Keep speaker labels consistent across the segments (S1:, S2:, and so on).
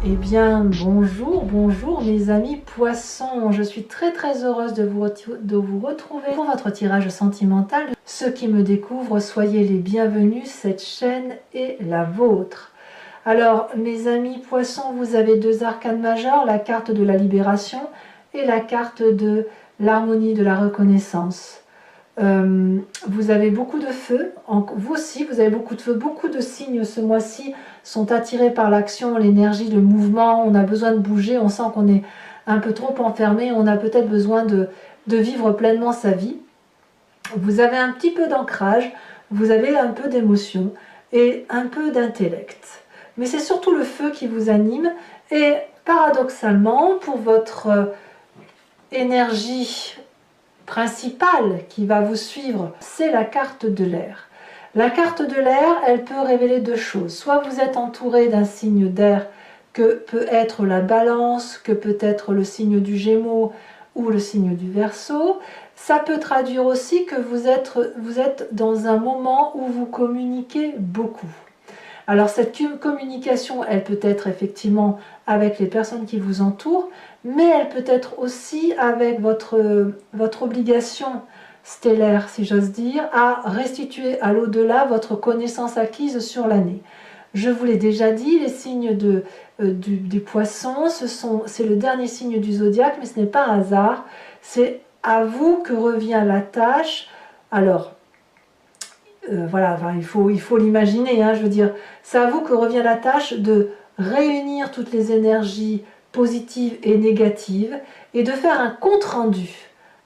S1: Eh bien, bonjour mes amis poissons. Je suis très heureuse de vous retrouver pour votre tirage sentimental. Ceux qui me découvrent, soyez les bienvenus, cette chaîne est la vôtre. Alors, mes amis poissons, vous avez deux arcanes majeures, la carte de la libération et la carte de l'harmonie de la reconnaissance. Vous avez beaucoup de feu, vous aussi vous avez beaucoup de feu, beaucoup de signes ce mois-ci sont attirés par l'action, l'énergie, le mouvement, on a besoin de bouger, on sent qu'on est un peu trop enfermé, on a peut-être besoin de vivre pleinement sa vie. Vous avez un petit peu d'ancrage, vous avez un peu d'émotion et un peu d'intellect. Mais c'est surtout le feu qui vous anime et paradoxalement, pour votre énergie principale qui va vous suivre, c'est la carte de l'air. La carte de l'air, elle peut révéler deux choses. Soit vous êtes entouré d'un signe d'air que peut être la balance, que peut être le signe du Gémeaux ou le signe du Verseau. Ça peut traduire aussi que vous êtes dans un moment où vous communiquez beaucoup. Alors cette communication, elle peut être effectivement avec les personnes qui vous entourent, mais elle peut être aussi avec votre obligation stellaire, si j'ose dire, à restituer à l'au-delà votre connaissance acquise sur l'année. Je vous l'ai déjà dit, les signes des poissons, c'est le dernier signe du zodiaque, mais ce n'est pas un hasard, c'est à vous que revient la tâche. Alors, voilà, enfin, il faut l'imaginer, hein, je veux dire, c'est à vous que revient la tâche de réunir toutes les énergies positives et négatives et de faire un compte-rendu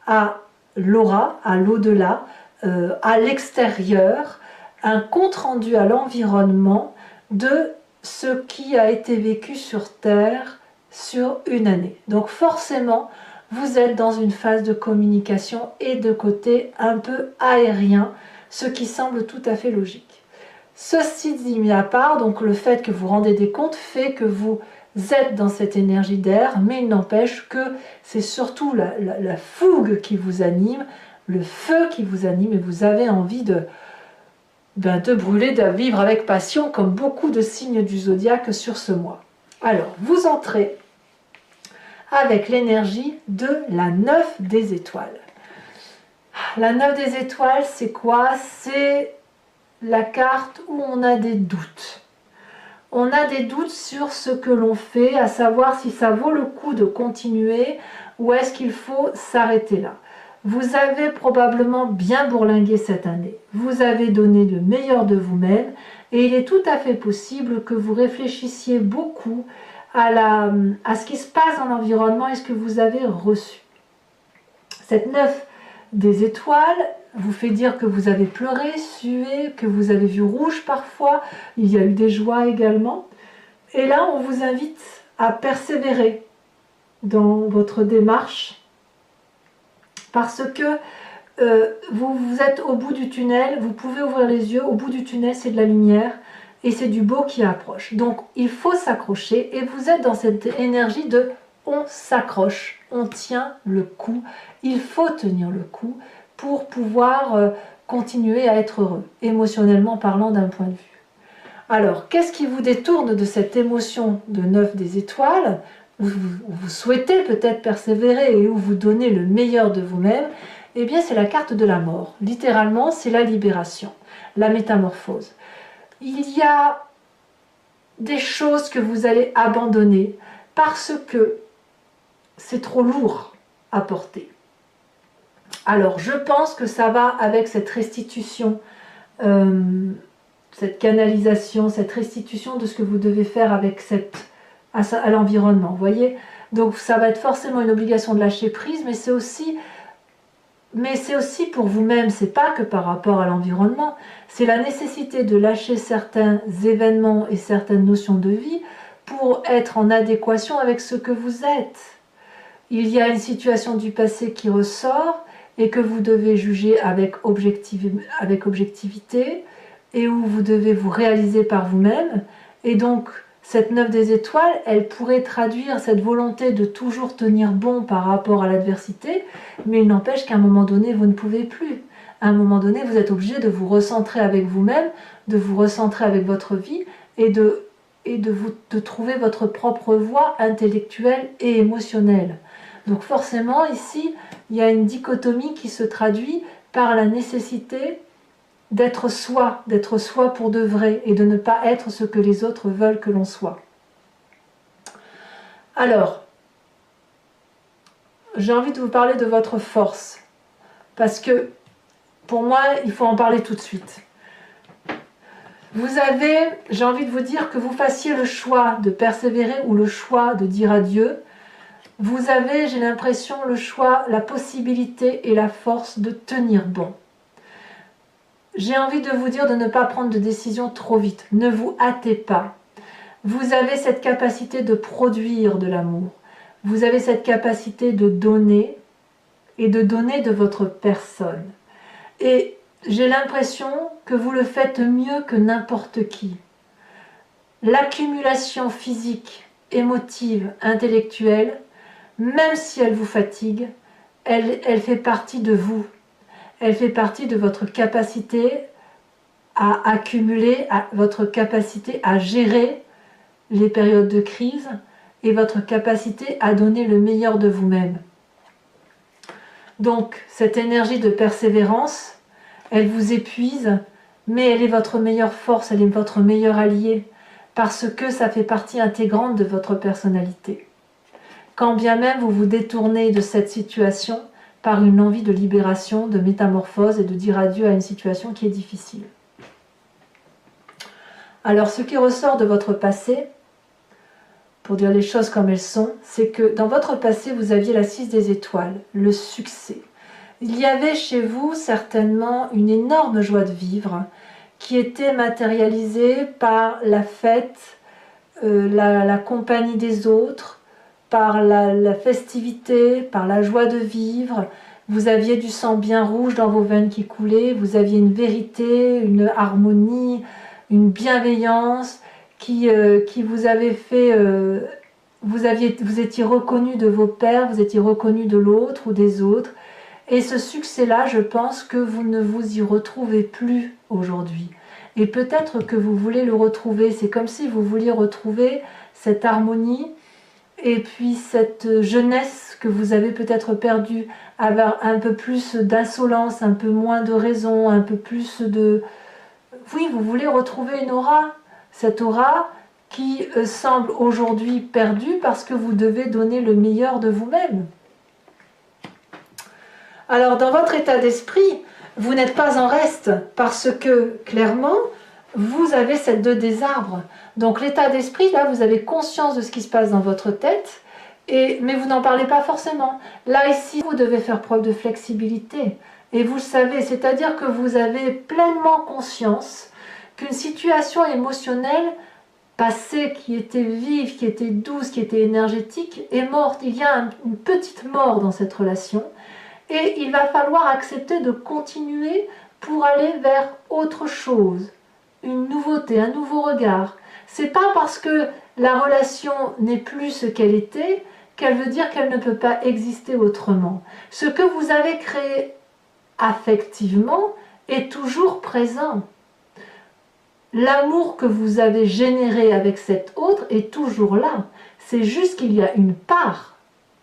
S1: à l'aura, à l'au-delà, à l'extérieur, un compte-rendu à l'environnement de ce qui a été vécu sur Terre sur une année. Donc forcément, vous êtes dans une phase de communication et de côté un peu aérien, ce qui semble tout à fait logique. Ceci dit mis à part, donc le fait que vous rendez des comptes fait que vous êtes dans cette énergie d'air, mais il n'empêche que c'est surtout la fougue qui vous anime, le feu qui vous anime, et vous avez envie de brûler, de vivre avec passion, comme beaucoup de signes du zodiaque sur ce mois. Alors, vous entrez avec l'énergie de la 9 des étoiles. La 9 des étoiles, c'est quoi? C'est la carte où on a des doutes. On a des doutes sur ce que l'on fait, à savoir si ça vaut le coup de continuer ou est-ce qu'il faut s'arrêter là. Vous avez probablement bien bourlingué cette année. Vous avez donné le meilleur de vous-même et il est tout à fait possible que vous réfléchissiez beaucoup à ce qui se passe dans l'environnement et ce que vous avez reçu. Cette 9 des étoiles vous fait dire que vous avez pleuré, sué, que vous avez vu rouge parfois, il y a eu des joies également. Et là, on vous invite à persévérer dans votre démarche parce que vous êtes au bout du tunnel, vous pouvez ouvrir les yeux, au bout du tunnel c'est de la lumière et c'est du beau qui approche. Donc il faut s'accrocher et vous êtes dans cette énergie de on s'accroche, on tient le coup, il faut tenir le coup pour pouvoir continuer à être heureux, émotionnellement parlant d'un point de vue. Alors, qu'est-ce qui vous détourne de cette émotion de 9 des étoiles, où vous souhaitez peut-être persévérer et où vous donnez le meilleur de vous-même? Eh bien, c'est la carte de la mort. Littéralement, c'est la libération, la métamorphose. Il y a des choses que vous allez abandonner parce que c'est trop lourd à porter. Alors, je pense que ça va avec cette restitution, cette canalisation, cette restitution de ce que vous devez faire avec à l'environnement, vous voyez. Donc, ça va être forcément une obligation de lâcher prise, mais c'est aussi pour vous-même, c'est pas que par rapport à l'environnement, c'est la nécessité de lâcher certains événements et certaines notions de vie pour être en adéquation avec ce que vous êtes. Il y a une situation du passé qui ressort et que vous devez juger avec objectivité et où vous devez vous réaliser par vous-même. Et donc, cette 9 des étoiles, elle pourrait traduire cette volonté de toujours tenir bon par rapport à l'adversité, mais il n'empêche qu'à un moment donné, vous ne pouvez plus. À un moment donné, vous êtes obligé de vous recentrer avec vous-même, de vous recentrer avec votre vie et de et de trouver votre propre voie intellectuelle et émotionnelle. Donc forcément, ici, il y a une dichotomie qui se traduit par la nécessité d'être soi pour de vrai, et de ne pas être ce que les autres veulent que l'on soit. Alors, j'ai envie de vous parler de votre force, parce que pour moi, il faut en parler tout de suite. Vous avez, j'ai envie de vous dire que vous fassiez le choix de persévérer ou le choix de dire adieu. Vous avez, j'ai l'impression, le choix, la possibilité et la force de tenir bon. J'ai envie de vous dire de ne pas prendre de décision trop vite. Ne vous hâtez pas. Vous avez cette capacité de produire de l'amour. Vous avez cette capacité de donner et de donner de votre personne. Et j'ai l'impression que vous le faites mieux que n'importe qui. L'accumulation physique, émotive, intellectuelle, même si elle vous fatigue, elle fait partie de vous. Elle fait partie de votre capacité à accumuler, votre capacité à gérer les périodes de crise et votre capacité à donner le meilleur de vous-même. Donc, cette énergie de persévérance, elle vous épuise, mais elle est votre meilleure force, elle est votre meilleur allié, parce que ça fait partie intégrante de votre personnalité. Quand bien même vous vous détournez de cette situation par une envie de libération, de métamorphose et de dire adieu à une situation qui est difficile. Alors, ce qui ressort de votre passé, pour dire les choses comme elles sont, c'est que dans votre passé, vous aviez la 6 des étoiles, le succès. Il y avait chez vous certainement une énorme joie de vivre qui était matérialisée par la fête, la compagnie des autres, par la festivité, par la joie de vivre. Vous aviez du sang bien rouge dans vos veines qui coulait, vous aviez une vérité, une harmonie, une bienveillance qui vous avait fait... vous étiez reconnu de vos pères, vous étiez reconnu de l'autre ou des autres. Et ce succès-là, je pense que vous ne vous y retrouvez plus aujourd'hui. Et peut-être que vous voulez le retrouver. C'est comme si vous vouliez retrouver cette harmonie et puis cette jeunesse que vous avez peut-être perdue, avoir un peu plus d'insolence, un peu moins de raison, un peu plus de... Oui, vous voulez retrouver une aura, cette aura qui semble aujourd'hui perdue parce que vous devez donner le meilleur de vous-même. Alors, dans votre état d'esprit, vous n'êtes pas en reste parce que, clairement, vous avez cette 2 des arbres. Donc, l'état d'esprit, là, vous avez conscience de ce qui se passe dans votre tête, mais vous n'en parlez pas forcément. Là, ici, vous devez faire preuve de flexibilité. Et vous le savez, c'est-à-dire que vous avez pleinement conscience qu'une situation émotionnelle passée qui était vive, qui était douce, qui était énergétique, est morte. Il y a une petite mort dans cette relation. Et il va falloir accepter de continuer pour aller vers autre chose, une nouveauté, un nouveau regard. C'est pas parce que la relation n'est plus ce qu'elle était qu'elle veut dire qu'elle ne peut pas exister autrement. Ce que vous avez créé affectivement est toujours présent. L'amour que vous avez généré avec cet autre est toujours là. C'est juste qu'il y a une part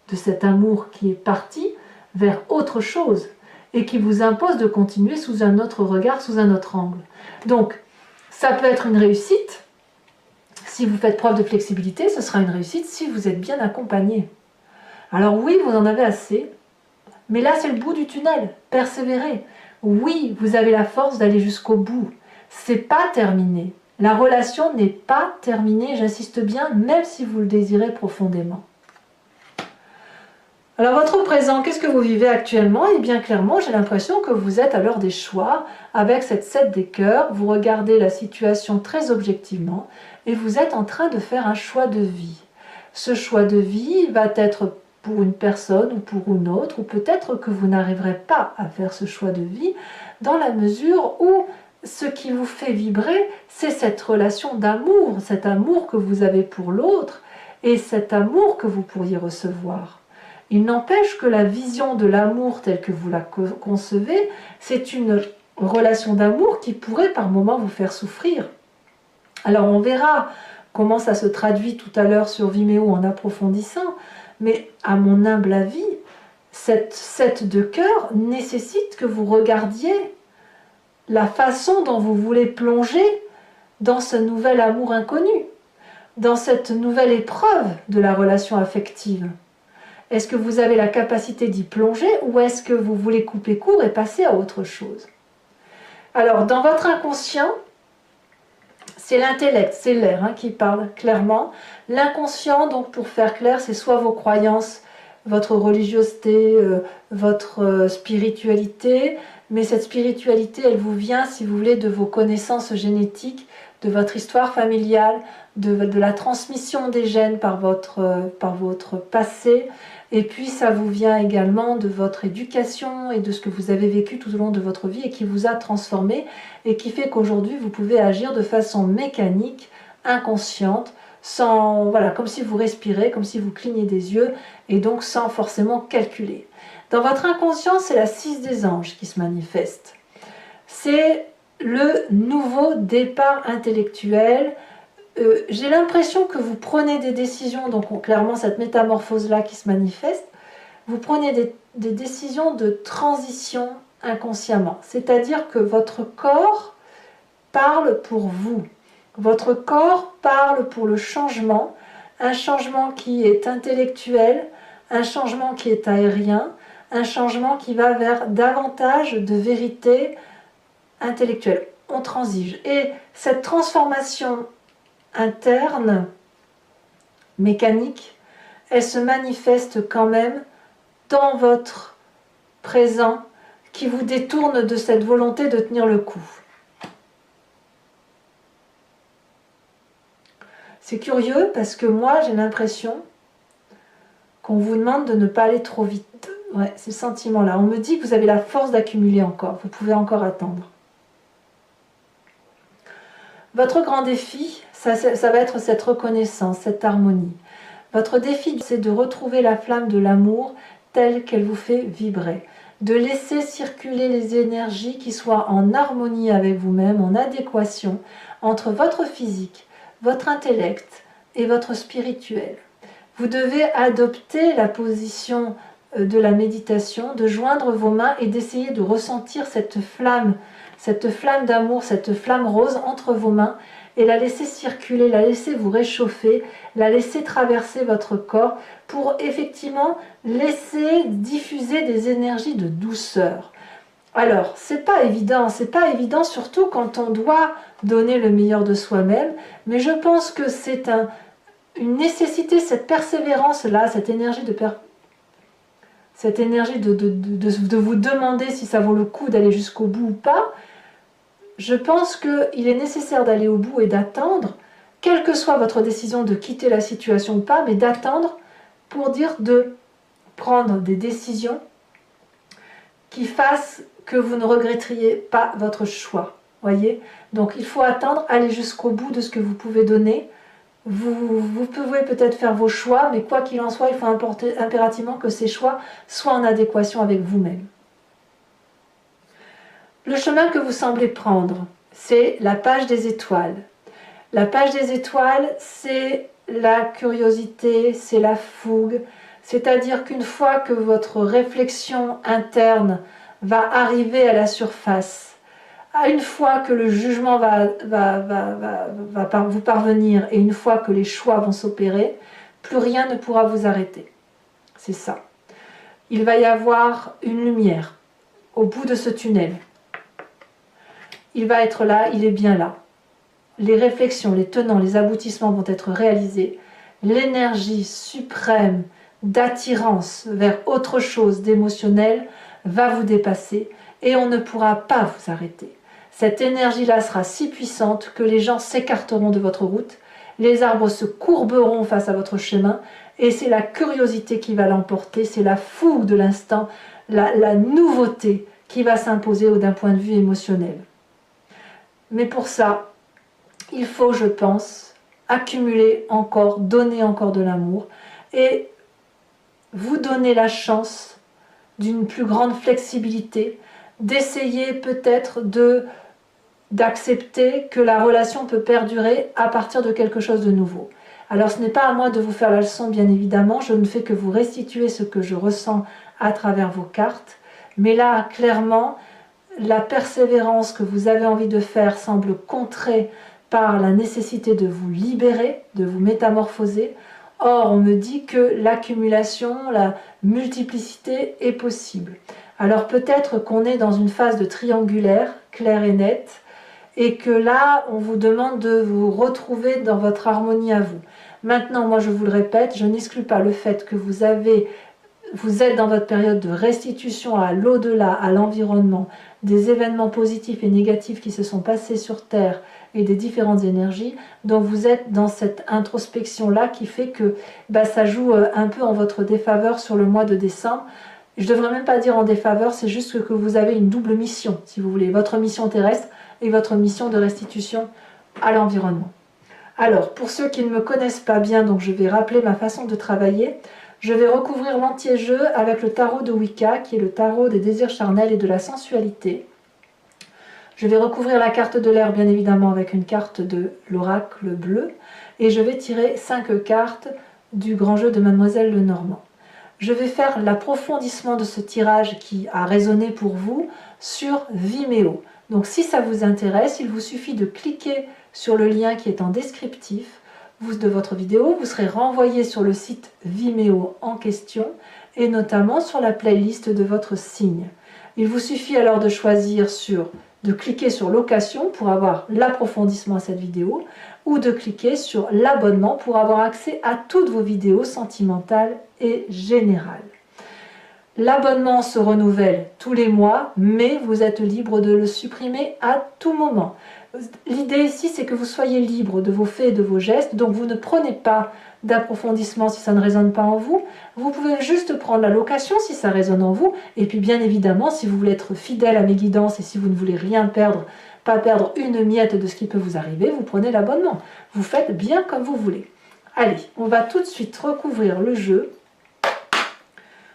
S1: de cet amour qui est partie vers autre chose et qui vous impose de continuer sous un autre regard, sous un autre angle. Donc, ça peut être une réussite. Si vous faites preuve de flexibilité, ce sera une réussite si vous êtes bien accompagné. Alors oui, vous en avez assez, mais là, c'est le bout du tunnel. Persévérez. Oui, vous avez la force d'aller jusqu'au bout. C'est pas terminé. La relation n'est pas terminée, j'insiste bien, même si vous le désirez profondément. Alors votre présent, qu'est-ce que vous vivez actuellement? Eh bien clairement, j'ai l'impression que vous êtes à l'heure des choix avec cette 7 des cœurs. Vous regardez la situation très objectivement et vous êtes en train de faire un choix de vie. Ce choix de vie va être pour une personne ou pour une autre, ou peut-être que vous n'arriverez pas à faire ce choix de vie dans la mesure où ce qui vous fait vibrer, c'est cette relation d'amour, cet amour que vous avez pour l'autre et cet amour que vous pourriez recevoir. Il n'empêche que la vision de l'amour telle que vous la concevez, c'est une relation d'amour qui pourrait par moments vous faire souffrir. Alors on verra comment ça se traduit tout à l'heure sur Vimeo en approfondissant, mais à mon humble avis, cette 7 de cœur nécessite que vous regardiez la façon dont vous voulez plonger dans ce nouvel amour inconnu, dans cette nouvelle épreuve de la relation affective. Est-ce que vous avez la capacité d'y plonger ou est-ce que vous voulez couper court et passer à autre chose? Alors, dans votre inconscient, c'est l'intellect, c'est l'air qui parle clairement. L'inconscient, donc pour faire clair, c'est soit vos croyances, votre religiosité, votre spiritualité, mais cette spiritualité, elle vous vient, si vous voulez, de vos connaissances génétiques, de votre histoire familiale, de la transmission des gènes par votre passé, et puis ça vous vient également de votre éducation et de ce que vous avez vécu tout au long de votre vie et qui vous a transformé et qui fait qu'aujourd'hui vous pouvez agir de façon mécanique, inconsciente, sans, voilà, comme si vous respirez, comme si vous clignez des yeux et donc sans forcément calculer. Dans votre inconscient, c'est la 6 des anges qui se manifeste. C'est le nouveau départ intellectuel. J'ai l'impression que vous prenez des décisions, donc clairement cette métamorphose-là qui se manifeste, vous prenez des décisions de transition inconsciemment. C'est-à-dire que votre corps parle pour vous. Votre corps parle pour le changement, un changement qui est intellectuel, un changement qui est aérien, un changement qui va vers davantage de vérité intellectuelle. On transige. Et cette transformation interne, mécanique, elle se manifeste quand même dans votre présent qui vous détourne de cette volonté de tenir le coup. C'est curieux parce que moi j'ai l'impression qu'on vous demande de ne pas aller trop vite. Ouais, c'est ce sentiment-là. On me dit que vous avez la force d'accumuler encore. Vous pouvez encore attendre. Votre grand défi, ça va être cette reconnaissance, cette harmonie. Votre défi, c'est de retrouver la flamme de l'amour telle qu'elle vous fait vibrer. De laisser circuler les énergies qui soient en harmonie avec vous-même, en adéquation entre votre physique, votre intellect et votre spirituel. Vous devez adopter la position de la méditation, de joindre vos mains et d'essayer de ressentir cette flamme d'amour, cette flamme rose entre vos mains et la laisser circuler, la laisser vous réchauffer, la laisser traverser votre corps pour effectivement laisser diffuser des énergies de douceur. Alors, c'est pas évident surtout quand on doit donner le meilleur de soi-même, mais je pense que c'est une nécessité, cette persévérance-là, cette énergie de vous demander si ça vaut le coup d'aller jusqu'au bout ou pas. Je pense qu'il est nécessaire d'aller au bout et d'attendre, quelle que soit votre décision de quitter la situation ou pas, mais d'attendre pour dire de prendre des décisions qui fassent que vous ne regretteriez pas votre choix. Voyez? Donc il faut attendre, aller jusqu'au bout de ce que vous pouvez donner. Vous pouvez peut-être faire vos choix, mais quoi qu'il en soit, il faut impérativement que ces choix soient en adéquation avec vous-même. Le chemin que vous semblez prendre, c'est la page des étoiles. La page des étoiles, c'est la curiosité, c'est la fougue. C'est-à-dire qu'une fois que votre réflexion interne va arriver à la surface, une fois que le jugement va vous parvenir et une fois que les choix vont s'opérer, plus rien ne pourra vous arrêter. C'est ça. Il va y avoir une lumière au bout de ce tunnel. Il va être là, il est bien là. Les réflexions, les tenants, les aboutissements vont être réalisés. L'énergie suprême d'attirance vers autre chose d'émotionnel va vous dépasser et on ne pourra pas vous arrêter. Cette énergie-là sera si puissante que les gens s'écarteront de votre route, les arbres se courberont face à votre chemin et c'est la curiosité qui va l'emporter, c'est la fougue de l'instant, la nouveauté qui va s'imposer d'un point de vue émotionnel. Mais pour ça, il faut, je pense, accumuler encore, donner encore de l'amour et vous donner la chance d'une plus grande flexibilité, d'essayer peut-être de d'accepter que la relation peut perdurer à partir de quelque chose de nouveau. Alors ce n'est pas à moi de vous faire la leçon, bien évidemment, je ne fais que vous restituer ce que je ressens à travers vos cartes, mais là, clairement, la persévérance que vous avez envie de faire semble contrée par la nécessité de vous libérer, de vous métamorphoser. Or, on me dit que l'accumulation, la multiplicité est possible. Alors peut-être qu'on est dans une phase de triangulaire, claire et nette, et que là, on vous demande de vous retrouver dans votre harmonie à vous. Maintenant, moi je vous le répète, je n'exclus pas le fait que vous êtes dans votre période de restitution à l'au-delà, à l'environnement, des événements positifs et négatifs qui se sont passés sur Terre et des différentes énergies, donc vous êtes dans cette introspection-là qui fait que ça joue un peu en votre défaveur sur le mois de décembre. Je ne devrais même pas dire en défaveur, c'est juste que vous avez une double mission, si vous voulez, votre mission terrestre et votre mission de restitution à l'environnement. Alors, pour ceux qui ne me connaissent pas bien, donc je vais rappeler ma façon de travailler. Je vais recouvrir l'anti-jeu avec le tarot de Wicca, qui est le tarot des désirs charnels et de la sensualité. Je vais recouvrir la carte de l'air, bien évidemment, avec une carte de l'oracle bleu. Et je vais tirer 5 cartes du grand jeu de Mademoiselle Lenormand. Je vais faire l'approfondissement de ce tirage qui a résonné pour vous sur Vimeo. Donc si ça vous intéresse, il vous suffit de cliquer sur le lien qui est en descriptif de votre vidéo, vous serez renvoyé sur le site Vimeo en question et notamment sur la playlist de votre signe. Il vous suffit alors de choisir de cliquer sur location pour avoir l'approfondissement à cette vidéo ou de cliquer sur l'abonnement pour avoir accès à toutes vos vidéos sentimentales et générales. L'abonnement se renouvelle tous les mois, mais vous êtes libre de le supprimer à tout moment. L'idée ici, c'est que vous soyez libre de vos faits et de vos gestes, donc vous ne prenez pas d'approfondissement si ça ne résonne pas en vous. Vous pouvez juste prendre la location si ça résonne en vous, et puis bien évidemment, si vous voulez être fidèle à mes guidances et si vous ne voulez rien perdre, pas perdre une miette de ce qui peut vous arriver, vous prenez l'abonnement. Vous faites bien comme vous voulez. Allez, on va tout de suite recouvrir le jeu.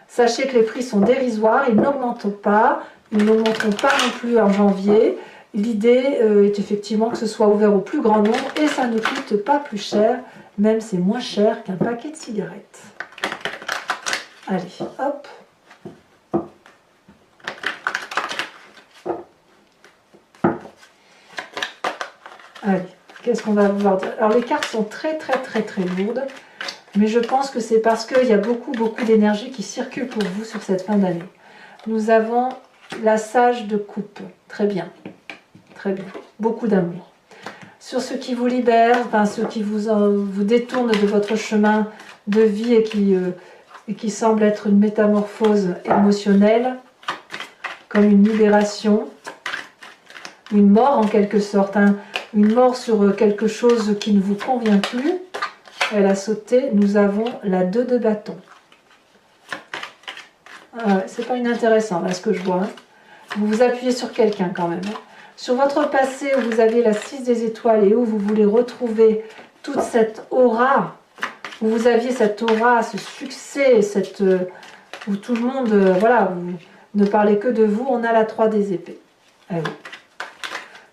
S1: Sachez que les prix sont dérisoires, ils n'augmentent pas, ils n'augmenteront pas non plus en janvier. L'idée est effectivement que ce soit ouvert au plus grand nombre et ça ne coûte pas plus cher, même c'est moins cher qu'un paquet de cigarettes. Allez, hop. Allez, qu'est-ce qu'on va pouvoir dire? Alors les cartes sont très lourdes, mais je pense que c'est parce qu'il y a beaucoup d'énergie qui circule pour vous sur cette fin d'année. Nous avons la sage de coupe, très bien, beaucoup d'amour. Sur ce qui vous libère, ce qui vous détourne de votre chemin de vie et qui semble être une métamorphose émotionnelle, comme une libération, une mort en quelque sorte, une mort sur quelque chose qui ne vous convient plus. Elle a sauté, nous avons la 2 de bâton. Ah, c'est pas inintéressant là ce que je vois. Vous vous appuyez sur quelqu'un quand même. Sur votre passé où vous avez la 6 des étoiles et où vous voulez retrouver toute cette aura, où vous aviez cette aura, ce succès, où tout le monde, voilà, vous ne parlez que de vous, on a la 3 des épées. Ah oui.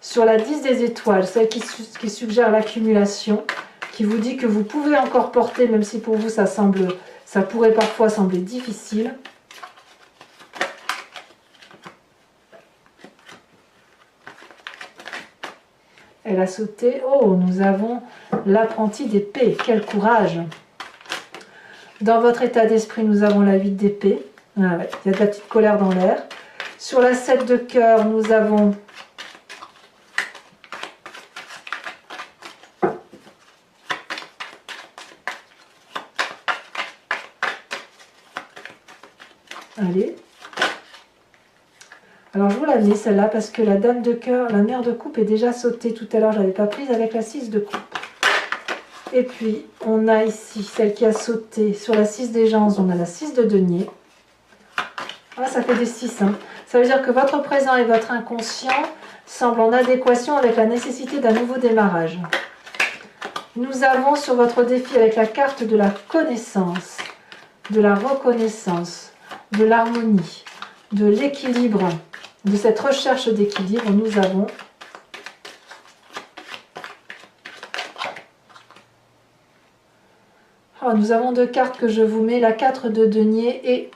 S1: Sur la 10 des étoiles, celle qui suggère l'accumulation, qui vous dit que vous pouvez encore porter, même si pour vous ça pourrait parfois sembler difficile. Elle a sauté. Oh, nous avons l'apprenti d'épée. Quel courage! Dans votre état d'esprit, nous avons la 8 d'épée. Ah ouais, il y a de la petite colère dans l'air. Sur la 7 de cœur, nous avons allez. Alors je vous la mets celle-là parce que la dame de cœur, la mère de coupe est déjà sautée tout à l'heure, je n'avais pas prise avec la 6 de coupe. Et puis on a ici celle qui a sauté sur la 6 des gens, on a la 6 de denier. Ah, ça fait des 6. Hein. Ça veut dire que votre présent et votre inconscient semblent en adéquation avec la nécessité d'un nouveau démarrage. Nous avons sur votre défi avec la carte de la connaissance, de la reconnaissance, de l'harmonie, de l'équilibre, de cette recherche d'équilibre, nous avons Alors, nous avons deux cartes que je vous mets, la 4 de denier et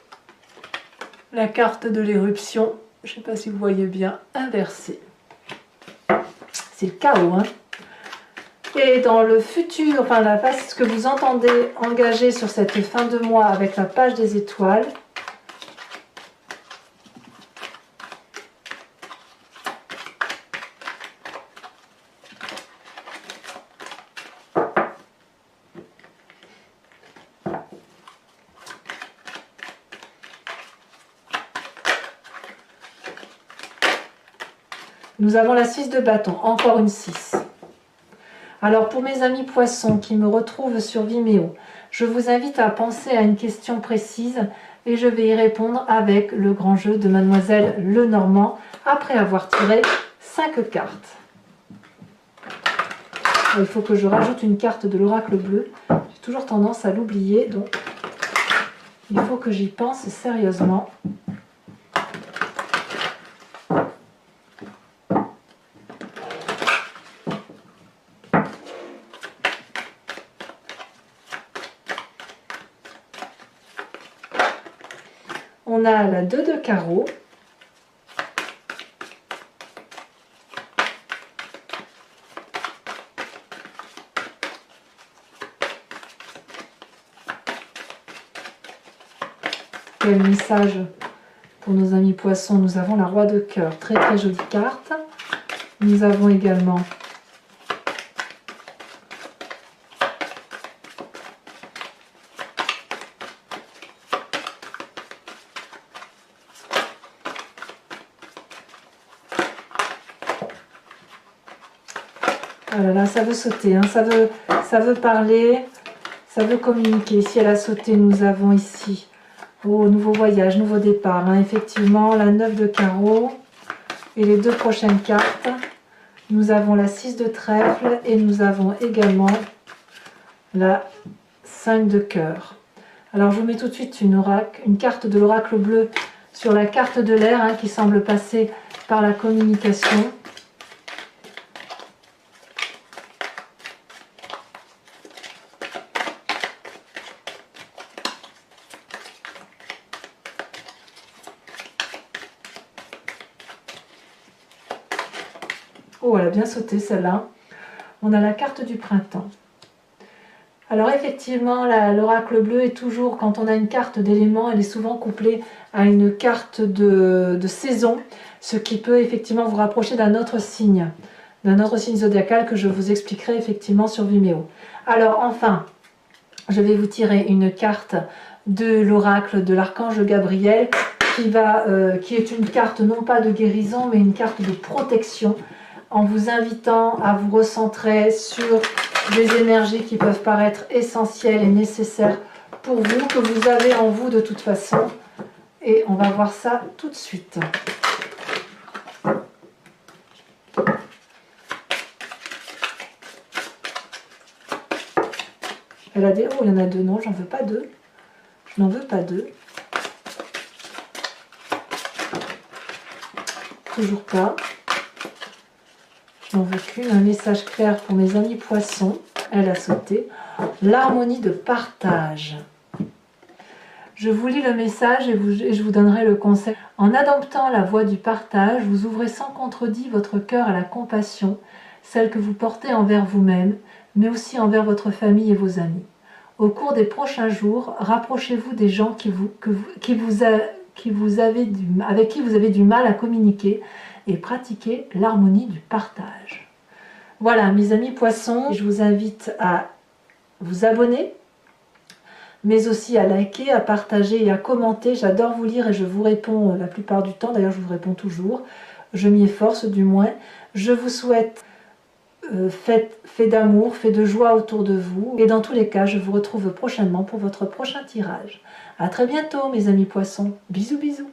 S1: la carte de l'éruption. Je ne sais pas si vous voyez bien, inversée. C'est le chaos, hein. Et dans le futur, enfin la phase que vous entendez engager sur cette fin de mois avec la page des étoiles, nous avons la 6 de bâton, encore une 6. Alors pour mes amis poissons qui me retrouvent sur Vimeo, je vous invite à penser à une question précise et je vais y répondre avec le grand jeu de Mademoiselle Lenormand après avoir tiré 5 cartes. Il faut que je rajoute une carte de l'oracle bleu. J'ai toujours tendance à l'oublier, donc il faut que j'y pense sérieusement. On a la 2 de carreau. Quel message pour nos amis poissons. Nous avons la roi de cœur, très très jolie carte. Nous avons également oh là là, ça veut sauter, hein, ça veut parler, ça veut communiquer. Ici, elle a sauté, nous avons ici, oh, nouveau voyage, nouveau départ. Hein, effectivement, la 9 de carreau et les deux prochaines cartes. Nous avons la 6 de trèfle et nous avons également la 5 de cœur. Alors, je vous mets tout de suite une carte de l'oracle bleu sur la carte de l'air hein, qui semble passer par la communication. Oh, elle a bien sauté celle-là. On a la carte du printemps. Alors effectivement, l'oracle bleu est toujours, quand on a une carte d'élément, elle est souvent couplée à une carte de saison, ce qui peut effectivement vous rapprocher d'un autre signe zodiacal que je vous expliquerai effectivement sur Vimeo. Alors enfin, je vais vous tirer une carte de l'oracle de l'archange Gabriel qui est une carte non pas de guérison mais une carte de protection, en vous invitant à vous recentrer sur des énergies qui peuvent paraître essentielles et nécessaires pour vous, que vous avez en vous de toute façon. Et on va voir ça tout de suite. Elle a des... Oh, il y en a deux. Non, j'en veux pas deux. Je n'en veux pas deux. Toujours pas. J'en veux qu'une, un message clair pour mes amis poissons. Elle a sauté. L'harmonie de partage. Je vous lis le message et je vous donnerai le conseil. En adoptant la voie du partage, vous ouvrez sans contredit votre cœur à la compassion, celle que vous portez envers vous-même, mais aussi envers votre famille et vos amis. Au cours des prochains jours, rapprochez-vous des gens avec qui vous avez du mal à communiquer et pratiquez l'harmonie du partage. Voilà mes amis poissons, je vous invite à vous abonner, mais aussi à liker, à partager et à commenter. J'adore vous lire et je vous réponds la plupart du temps, d'ailleurs je vous réponds toujours, je m'y efforce du moins. Je vous souhaite fait d'amour, fait de joie autour de vous, et dans tous les cas je vous retrouve prochainement pour votre prochain tirage. À très bientôt mes amis poissons, bisous bisous.